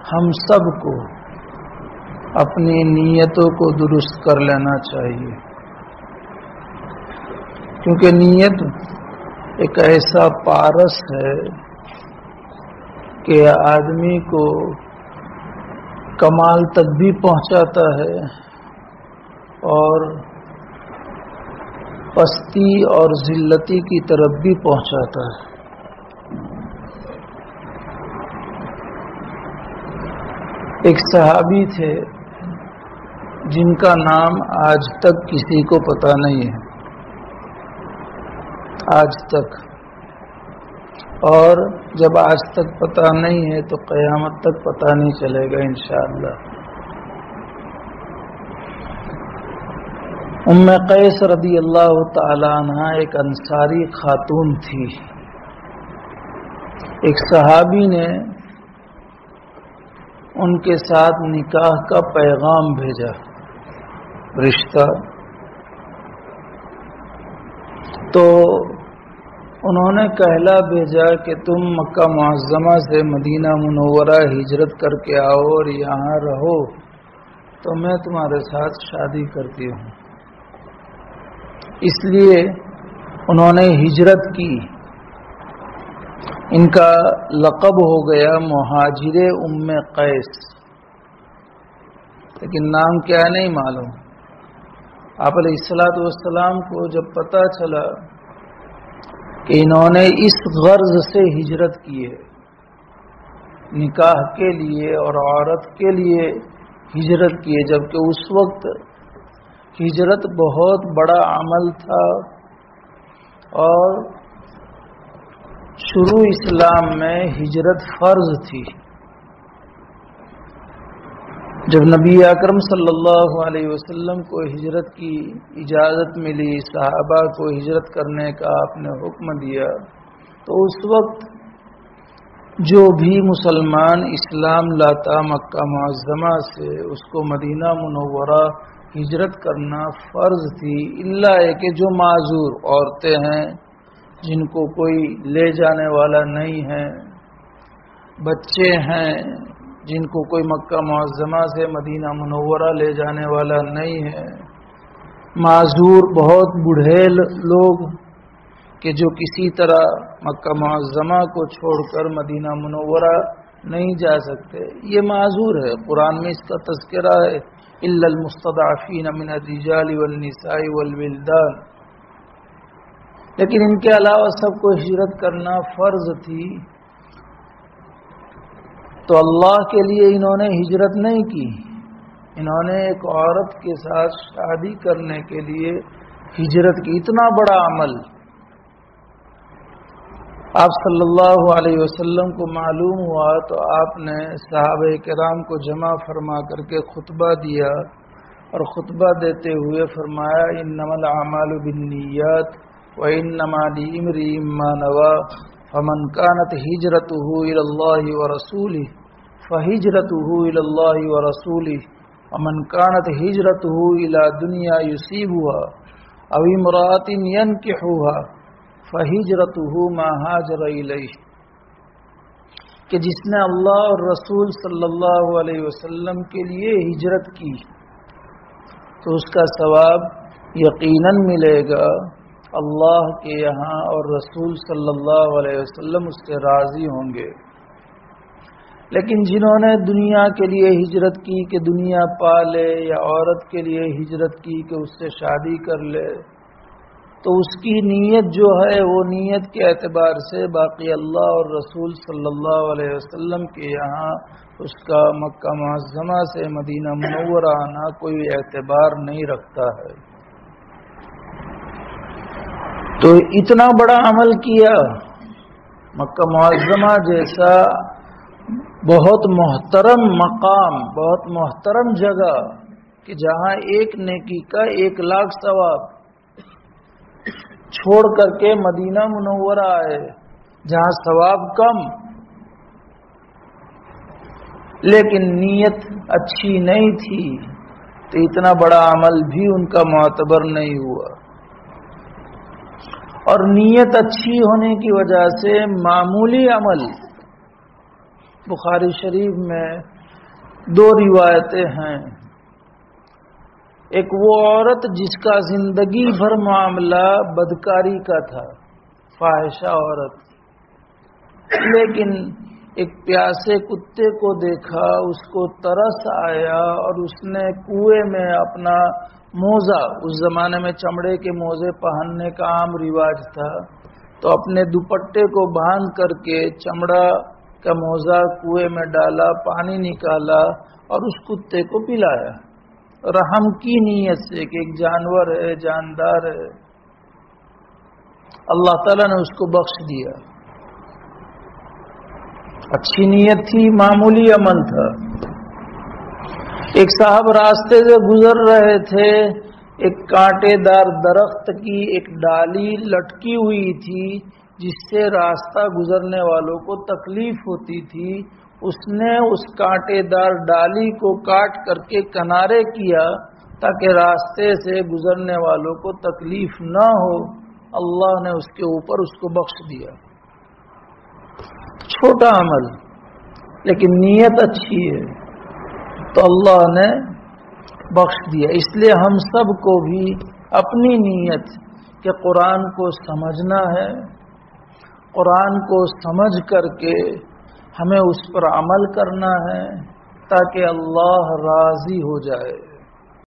ہم سب کو اپنی نیتوں کو درست کر لینا چاہیے، کیونکہ نیت ایک ایسا پارس ہے کہ آدمی کو کمال تک بھی پہنچاتا ہے اور پستی اور ذلتی کی طرف بھی پہنچاتا ہے۔ ایک صحابی تھے جن کا نام آج تک کسی کو پتہ نہیں ہے، آج تک، اور جب آج تک پتہ نہیں ہے تو قیامت تک پتہ نہیں چلے گا انشاءاللہ۔ ام قیس رضی اللہ تعالی عنہ ایک انصاری خاتون تھی۔ ایک صحابی نے ان کے ساتھ نکاح کا پیغام بھیجا، رشتہ، تو انہوں نے کہلا بھیجا کہ تم مکہ معظمہ سے مدینہ منورہ ہجرت کر کے آؤ اور یہاں رہو تو میں تمہارے ساتھ شادی کرتی ہوں۔ اس لیے انہوں نے ہجرت کی۔ ان کا لقب ہو گیا مہاجر ام قیس، لیکن نام کیا نہیں معلوم۔ آپ علیہ الصلوۃ والسلام کو جب پتہ چلا کہ انہوں نے اس غرض سے ہجرت کی ہے، نکاح کے لیے اور عورت کے لیے ہجرت کی ہے، جبکہ اس وقت ہجرت بہت بڑا عمل تھا اور شروع اسلام میں ہجرت فرض تھی۔ جب نبی اکرم صلی اللہ علیہ وسلم کو ہجرت کی اجازت ملی، صحابہ کو ہجرت کرنے کا آپ نے حکم دیا، تو اس وقت جو بھی مسلمان اسلام لاتا مکہ معظمہ سے، اس کو مدینہ منورہ ہجرت کرنا فرض تھی، الا ہے کہ جو معذور عورتیں ہیں، جن کو کوئی لے جانے والا نہیں ہے، بچے ہیں جن کو کوئی مکہ معظمہ سے مدینہ منورہ لے جانے والا نہیں ہے، معذور بہت بوڑھے لوگ کہ جو کسی طرح مکہ معظمہ کو چھوڑ کر مدینہ منورہ نہیں جا سکتے، یہ معذور ہے۔ قرآن میں اس کا تذکرہ ہے، الا المستضعفین من الرجال والنساء والولدان، لیکن ان کے علاوہ سب کو ہجرت کرنا فرض تھی۔ تو اللہ کے لیے انہوں نے ہجرت نہیں کی، انہوں نے ایک عورت کے ساتھ شادی کرنے کے لیے ہجرت کی۔ اتنا بڑا عمل آپ صلی اللہ علیہ وسلم کو معلوم ہوا تو آپ نے صحابہ کرام کو جمع فرما کر کے خطبہ دیا، اور خطبہ دیتے ہوئے فرمایا انما الاعمال بالنیات وانما لامرئ ما نوى فمن كانت هجرته الى الله ورسوله فهجرته الى الله ورسوله ومن كانت هجرته الى دنيا يصيبها او امرأة ينكحها فهجرته ما هاجر اليه، کہ جس نے اللہ اور رسول صلی اللہ علیہ وسلم کے لیے ہجرت کی تو اس کا ثواب یقیناً ملے گا اللہ کے یہاں، اور رسول صلی اللہ علیہ وسلم اس سے راضی ہوں گے۔ لیکن جنہوں نے دنیا کے لیے ہجرت کی کہ دنیا پا لے، یا عورت کے لیے ہجرت کی کہ اس سے شادی کر لے، تو اس کی نیت جو ہے وہ نیت کے اعتبار سے باقی اللہ اور رسول صلی اللہ علیہ وسلم کے یہاں اس کا مکہ معظمہ سے مدینہ منورہ آنا کوئی اعتبار نہیں رکھتا ہے۔ تو اتنا بڑا عمل کیا، مکہ معظمہ جیسا بہت محترم مقام، بہت محترم جگہ کہ جہاں ایک نیکی کا 1,00,000 ثواب، چھوڑ کر کے مدینہ منورہ آئے جہاں ثواب کم، لیکن نیت اچھی نہیں تھی تو اتنا بڑا عمل بھی ان کا معتبر نہیں ہوا۔ اور نیت اچھی ہونے کی وجہ سے معمولی عمل، بخاری شریف میں دو روایتیں ہیں. ایک وہ عورت جس کا زندگی بھر معاملہ بدکاری کا تھا، فاحشہ عورت، لیکن ایک پیاسے کتے کو دیکھا، اس کو ترس آیا اور اس نے کنویں میں اپنا موزہ، اس زمانے میں چمڑے کے موزے پہننے کا عام رواج تھا، تو اپنے دوپٹے کو باندھ کر کے چمڑا کا موزہ کنویں میں ڈالا، پانی نکالا اور اس کتے کو پلایا، رحم کی نیت سے کہ ایک جانور ہے، جاندار ہے. اللہ تعالیٰ نے اس کو بخش دیا. اچھی نیت تھی، معمولی عمل تھا. ایک صاحب راستے سے گزر رہے تھے، ایک کانٹے دار درخت کی ایک ڈالی لٹکی ہوئی تھی جس سے راستہ گزرنے والوں کو تکلیف ہوتی تھی. اس نے اس کانٹے دار ڈالی کو کاٹ کر کے کنارے کیا تاکہ راستے سے گزرنے والوں کو تکلیف نہ ہو. اللہ نے اس کے اوپر اس کو بخش دیا. چھوٹا عمل لیکن نیت اچھی ہے تو اللہ نے بخش دیا. اس لیے ہم سب کو بھی اپنی نیت کہ قرآن کو سمجھنا ہے، قرآن کو سمجھ کر کے ہمیں اس پر عمل کرنا ہے تاکہ اللہ راضی ہو جائے.